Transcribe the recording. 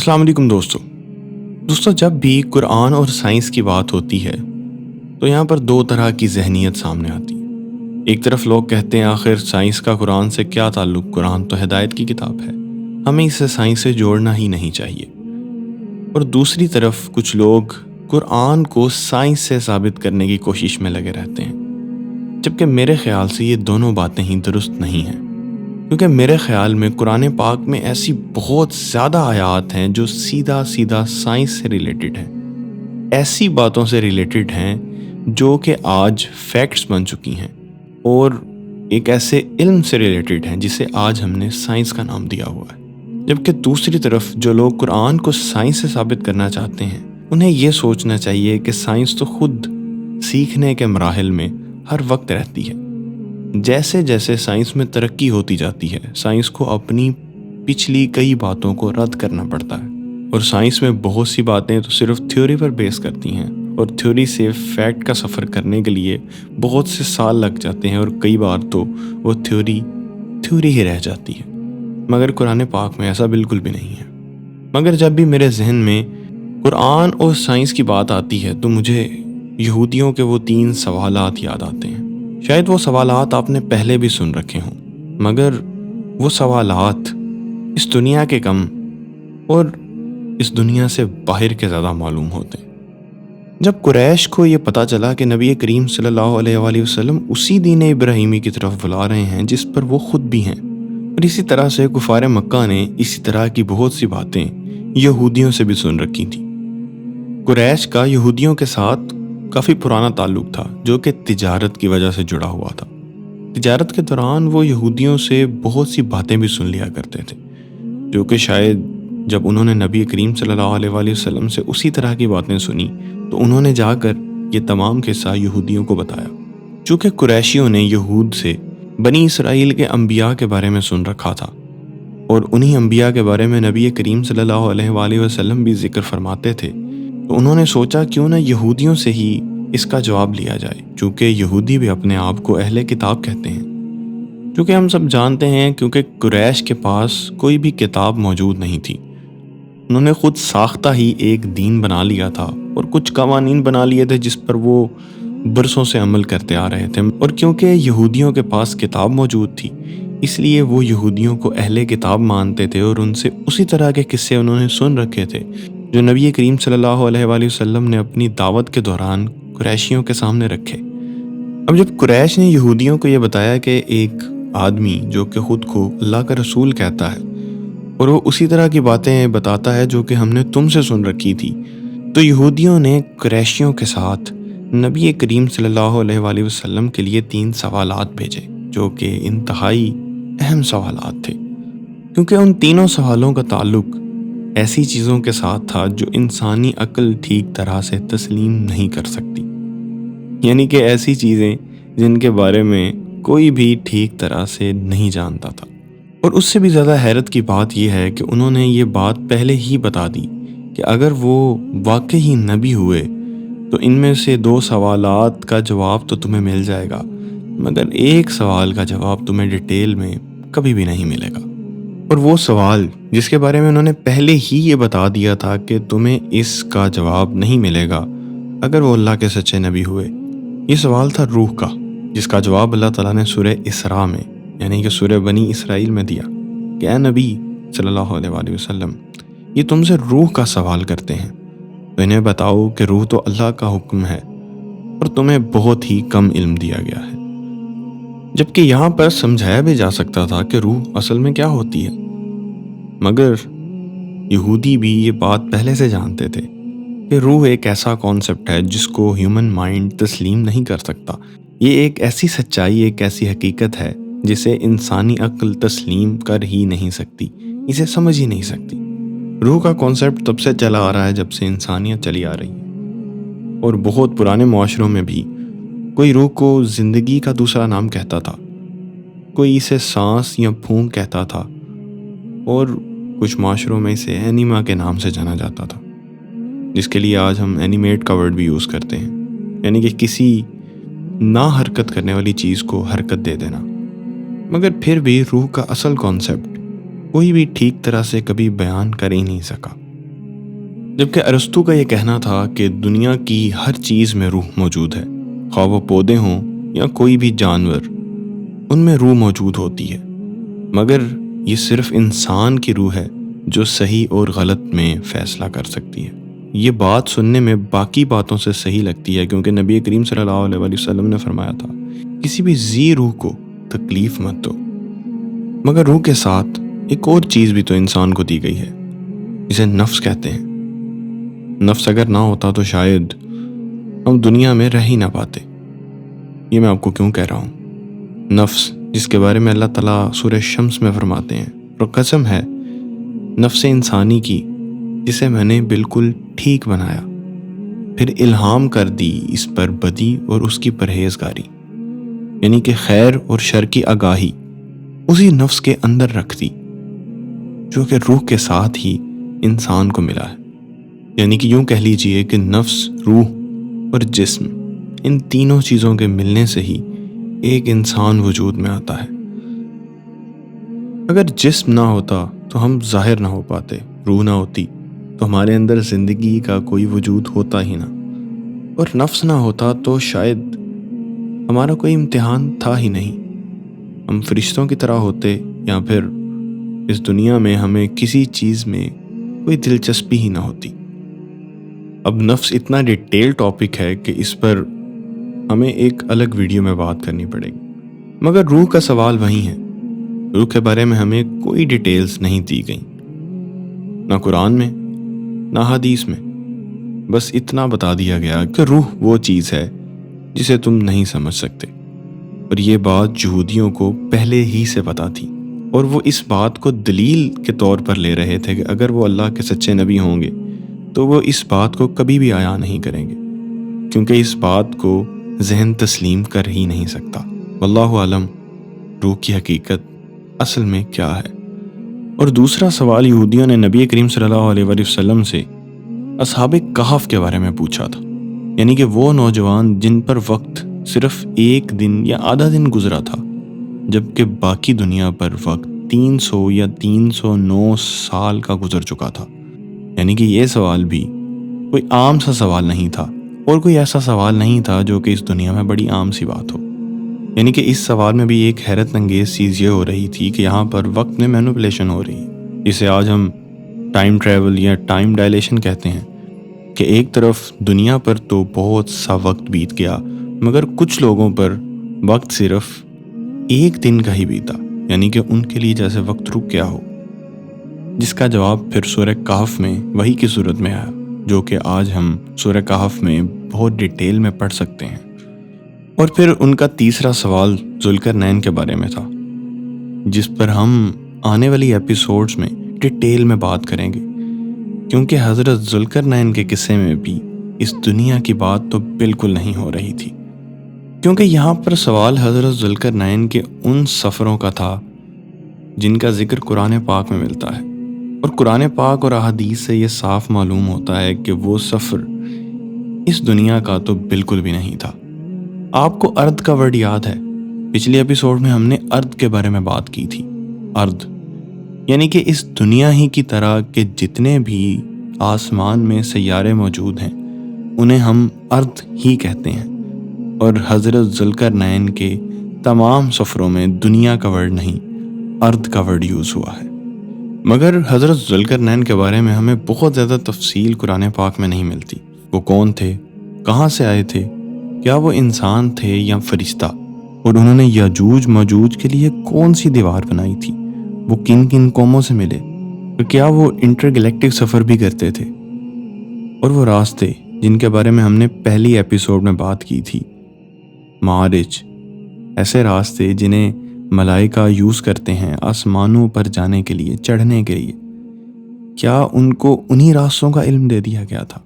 अस्सलाम वालेकुम दोस्तों जब भी कुरान और साइंस की बात होती है तो यहाँ पर दो तरह की जहनीत सामने आती है। एक तरफ लोग कहते हैं आखिर साइंस का कुरान से क्या ताल्लुक़, कुरान तो हिदायत की किताब है, हमें इसे साइंस से जोड़ना ही नहीं चाहिए। और दूसरी तरफ कुछ लोग कुरान को साइंस से साबित करने की कोशिश में लगे रहते हैं, जबकि मेरे ख्याल से ये दोनों बातें ही दुरुस्त नहीं हैं। क्योंकि मेरे ख्याल में कुरान पाक में ऐसी बहुत ज़्यादा आयात हैं जो सीधा सीधा साइंस से रिलेटेड हैं, ऐसी बातों से रिलेटेड हैं जो कि आज फैक्ट्स बन चुकी हैं और एक ऐसे इल्म से रिलेटेड हैं जिसे आज हमने साइंस का नाम दिया हुआ है। जबकि दूसरी तरफ जो लोग कुरान को साइंस से साबित करना चाहते हैं उन्हें ये सोचना चाहिए कि साइंस तो खुद सीखने के मराहिल में हर वक्त रहती है। जैसे जैसे साइंस में तरक्की होती जाती है, साइंस को अपनी पिछली कई बातों को रद्द करना पड़ता है। और साइंस में बहुत सी बातें तो सिर्फ थ्योरी पर बेस करती हैं और थ्योरी से फैक्ट का सफ़र करने के लिए बहुत से साल लग जाते हैं और कई बार तो वो थ्योरी ही रह जाती है। मगर कुरान पाक में ऐसा बिल्कुल भी नहीं है। मगर जब भी मेरे जहन में कुरान और साइंस की बात आती है तो मुझे यहूदियों के वो 3 सवालात याद आते हैं। शायद वो सवालात आपने पहले भी सुन रखे हों, मगर वो सवालात इस दुनिया के कम और इस दुनिया से बाहर के ज़्यादा मालूम होते हैं। जब कुरैश को ये पता चला कि नबी करीम सल्लल्लाहु अलैहि वसल्लम उसी दीन इब्राहीमी की तरफ बुला रहे हैं जिस पर वो खुद भी हैं, और इसी तरह से कुफार मक्का ने इसी तरह की बहुत सी बातें यहूदियों से भी सुन रखी थी। कुरैश का यहूदियों के साथ काफ़ी पुराना ताल्लुक़ था जो कि तिजारत की वजह से जुड़ा हुआ था। तिजारत के दौरान वो यहूदियों से बहुत सी बातें भी सुन लिया करते थे जो कि शायद जब उन्होंने नबी करीम सल्लल्लाहु अलैहि वसल्लम से उसी तरह की बातें सुनी तो उन्होंने जाकर ये तमाम किस्सा यहूदियों को बताया। चूँकि कुरैशियों ने यहूद से बनी इसराइल के अंबिया के बारे में सुन रखा था और उन्हीं अंबिया के बारे में नबी करीम सल्लल्लाहु अलैहि वसल्लम भी जिक्र फरमाते थे, तो उन्होंने सोचा क्यों ना यहूदियों से ही इसका जवाब लिया जाए, चूँकि यहूदी भी अपने आप को अहले किताब कहते हैं। चूँकि हम सब जानते हैं क्योंकि कुरैश के पास कोई भी किताब मौजूद नहीं थी, उन्होंने खुद साख्ता ही एक दीन बना लिया था और कुछ कवानीन बना लिए थे जिस पर वो बरसों से अमल करते आ रहे थे। और क्योंकि यहूदियों के पास किताब मौजूद थी इसलिए वो यहूदियों को अहले किताब मानते थे और उनसे उसी तरह के किस्से उन्होंने सुन रखे थे जो नबी करीम सल्लल्लाहु अलैहि वसल्लम ने अपनी दावत के दौरान कुरैशियों के सामने रखे। अब जब कुरैश ने यहूदियों को ये बताया कि एक आदमी जो कि ख़ुद को अल्लाह का रसूल कहता है और वो उसी तरह की बातें बताता है जो कि हमने तुमसे सुन रखी थी, तो यहूदियों ने कुरैशियों के साथ नबी करीम सल्लल्लाहु अलैहि वसल्लम के लिए 3 सवालात भेजे जो कि इंतहाई अहम सवालात थे, क्योंकि उन तीनों सवालों का ताल्लुक़ ऐसी चीज़ों के साथ था जो इंसानी अक्ल ठीक तरह से तस्लीम नहीं कर सकती, यानी कि ऐसी चीज़ें जिनके बारे में कोई भी ठीक तरह से नहीं जानता था। और उससे भी ज़्यादा हैरत की बात यह है कि उन्होंने ये बात पहले ही बता दी कि अगर वो वाकई ही नबी हुए तो इनमें से 2 सवालात का जवाब तो तुम्हें मिल जाएगा, मगर एक सवाल का जवाब तुम्हें डिटेल में कभी भी नहीं मिलेगा। और वो सवाल जिसके बारे में उन्होंने पहले ही ये बता दिया था कि तुम्हें इसका जवाब नहीं मिलेगा अगर वो अल्लाह के सच्चे नबी हुए, ये सवाल था रूह का, जिसका जवाब अल्लाह ताला ने सूरह इसरा में यानी कि सूरह बनी इसराइल में दिया कि ऐ नबी सल्लल्लाहु अलैहि वसल्लम, ये तुमसे रूह का सवाल करते हैं तो इन्हें बताओ कि रूह तो अल्लाह का हुक्म है और तुम्हें बहुत ही कम इल्म दिया गया है। जबकि यहाँ पर समझाया भी जा सकता था कि रूह असल में क्या होती है, मगर यहूदी भी ये बात पहले से जानते थे कि रूह एक ऐसा कॉन्सेप्ट है जिसको ह्यूमन माइंड तस्लीम नहीं कर सकता। ये एक ऐसी सच्चाई, एक ऐसी हकीकत है जिसे इंसानी अक्ल तस्लीम कर ही नहीं सकती, इसे समझ ही नहीं सकती। रूह का कॉन्सेप्ट तब से चला आ रहा है जब से इंसानियत चली आ रही है, और बहुत पुराने मुआशरों में भी कोई रूह को ज़िंदगी का दूसरा नाम कहता था, कोई इसे सांस या फूंक कहता था, और कुछ माशरों में इसे एनिमा के नाम से जाना जाता था, जिसके लिए आज हम एनिमेट का वर्ड भी यूज़ करते हैं, यानी कि किसी ना हरकत करने वाली चीज़ को हरकत दे देना। मगर फिर भी रूह का असल कॉन्सेप्ट कोई भी ठीक तरह से कभी बयान कर ही नहीं सका। جبکہ ارسطو کا یہ کہنا تھا کہ دنیا کی ہر چیز میں روح موجود ہے، خواہ وہ پودے ہوں یا کوئی بھی جانور، ان میں روح موجود ہوتی ہے، مگر یہ صرف انسان کی روح ہے جو صحیح اور غلط میں فیصلہ کر سکتی ہے۔ یہ بات سننے میں باقی باتوں سے صحیح لگتی ہے، کیونکہ نبی کریم صلی اللہ علیہ وسلم نے فرمایا تھا کسی بھی ذی روح کو تکلیف مت دو، مگر روح کے ساتھ ایک اور چیز بھی تو انسان کو دی گئی ہے، اسے نفس کہتے ہیں۔ نفس اگر نہ ہوتا تو شاید ہم دنیا میں رہ ہی نہ پاتے۔ یہ میں آپ کو کیوں کہہ رہا ہوں؟ نفس جس کے بارے میں اللہ تعالیٰ سورہ شمس میں فرماتے ہیں، اور قسم ہے نفس انسانی کی جسے میں نے بالکل ٹھیک بنایا، پھر الہام کر دی اس پر بدی اور اس کی پرہیزگاری، یعنی کہ خیر اور شر کی آگاہی اسی نفس کے اندر رکھ دی، جو کہ روح کے ساتھ ہی انسان کو ملا ہے۔ یعنی کہ یوں کہہ لیجئے کہ نفس، روح اور جسم، ان تینوں چیزوں کے ملنے سے ہی ایک انسان وجود میں آتا ہے۔ اگر جسم نہ ہوتا تو ہم ظاہر نہ ہو پاتے، روح نہ ہوتی تو ہمارے اندر زندگی کا کوئی وجود ہوتا ہی نہ، اور نفس نہ ہوتا تو شاید ہمارا کوئی امتحان تھا ہی نہیں، ہم فرشتوں کی طرح ہوتے، یا پھر اس دنیا میں ہمیں کسی چیز میں کوئی دلچسپی ہی نہ ہوتی۔ اب نفس اتنا ڈیٹیل ٹاپک ہے کہ اس پر ہمیں ایک الگ ویڈیو میں بات کرنی پڑے گی، مگر روح کا سوال وہی ہے۔ روح کے بارے میں ہمیں کوئی ڈیٹیلز نہیں دی گئیں، نہ قرآن میں نہ حدیث میں، بس اتنا بتا دیا گیا کہ روح وہ چیز ہے جسے تم نہیں سمجھ سکتے، اور یہ بات یہودیوں کو پہلے ہی سے پتا تھی، اور وہ اس بات کو دلیل کے طور پر لے رہے تھے کہ اگر وہ اللہ کے سچے نبی ہوں گے تو وہ اس بات کو کبھی بھی عیاں نہیں کریں گے، کیونکہ اس بات کو ذہن تسلیم کر ہی نہیں سکتا۔ واللہ عالم روح کی حقیقت اصل میں کیا ہے۔ اور دوسرا سوال یہودیوں نے نبی کریم صلی اللہ علیہ وسلم سے اصحاب کہف کے بارے میں پوچھا تھا، یعنی کہ وہ نوجوان جن پر وقت صرف ایک دن یا آدھا دن گزرا تھا، جبکہ باقی دنیا پر وقت 300 یا 309 سال کا گزر چکا تھا۔ یعنی کہ یہ سوال بھی کوئی عام سا سوال نہیں تھا، اور کوئی ایسا سوال نہیں تھا جو کہ اس دنیا میں بڑی عام سی بات ہو۔ یعنی کہ اس سوال میں بھی ایک حیرت انگیز چیز یہ ہو رہی تھی کہ یہاں پر وقت میں مینوپولیشن ہو رہی ہے، جسے آج ہم ٹائم ٹریول یا ٹائم ڈائلیشن کہتے ہیں، کہ ایک طرف دنیا پر تو بہت سا وقت بیت گیا، مگر کچھ لوگوں پر وقت صرف ایک دن کا ہی بیتا، یعنی کہ ان کے لیے جیسے وقت رک گیا ہو، جس کا جواب پھر سورہ کہف میں وحی کی صورت میں آیا، جو کہ آج ہم سورہ کہف میں بہت ڈیٹیل میں پڑھ سکتے ہیں۔ اور پھر ان کا تیسرا سوال ذوالقرنین کے بارے میں تھا، جس پر ہم آنے والی ایپیسوڈز میں ڈیٹیل میں بات کریں گے، کیونکہ حضرت ذوالقرنین کے قصے میں بھی اس دنیا کی بات تو بالکل نہیں ہو رہی تھی، کیونکہ یہاں پر سوال حضرت ذوالقرنین کے ان سفروں کا تھا جن کا ذکر قرآن پاک میں ملتا ہے، اور قرآن پاک اور احادیث سے یہ صاف معلوم ہوتا ہے کہ وہ سفر اس دنیا کا تو بالکل بھی نہیں تھا۔ آپ کو ارض کا ورڈ یاد ہے؟ پچھلی ایپیسوڈ میں ہم نے ارض کے بارے میں بات کی تھی۔ ارض یعنی کہ اس دنیا ہی کی طرح کے جتنے بھی آسمان میں سیارے موجود ہیں انہیں ہم ارض ہی کہتے ہیں، اور حضرت ذوالقرنین کے تمام سفروں میں دنیا کا ورڈ نہیں ارض کا ورڈ یوز ہوا ہے۔ مگر حضرت ذوالقرنین کے بارے میں ہمیں بہت زیادہ تفصیل قرآن پاک میں نہیں ملتی۔ وہ کون تھے، کہاں سے آئے تھے، کیا وہ انسان تھے یا فرشتہ، اور انہوں نے یاجوج ماجوج کے لیے کون سی دیوار بنائی تھی، وہ کن کن قوموں سے ملے، اور کیا وہ انٹر گلیکٹک سفر بھی کرتے تھے، اور وہ راستے جن کے بارے میں ہم نے پہلی ایپیسوڈ میں بات کی تھی، معارج، ایسے راستے جنہیں ملائکہ یوز کرتے ہیں آسمانوں پر جانے کے لیے، چڑھنے کے لیے، کیا ان کو انہی راستوں کا علم دے دیا گیا تھا؟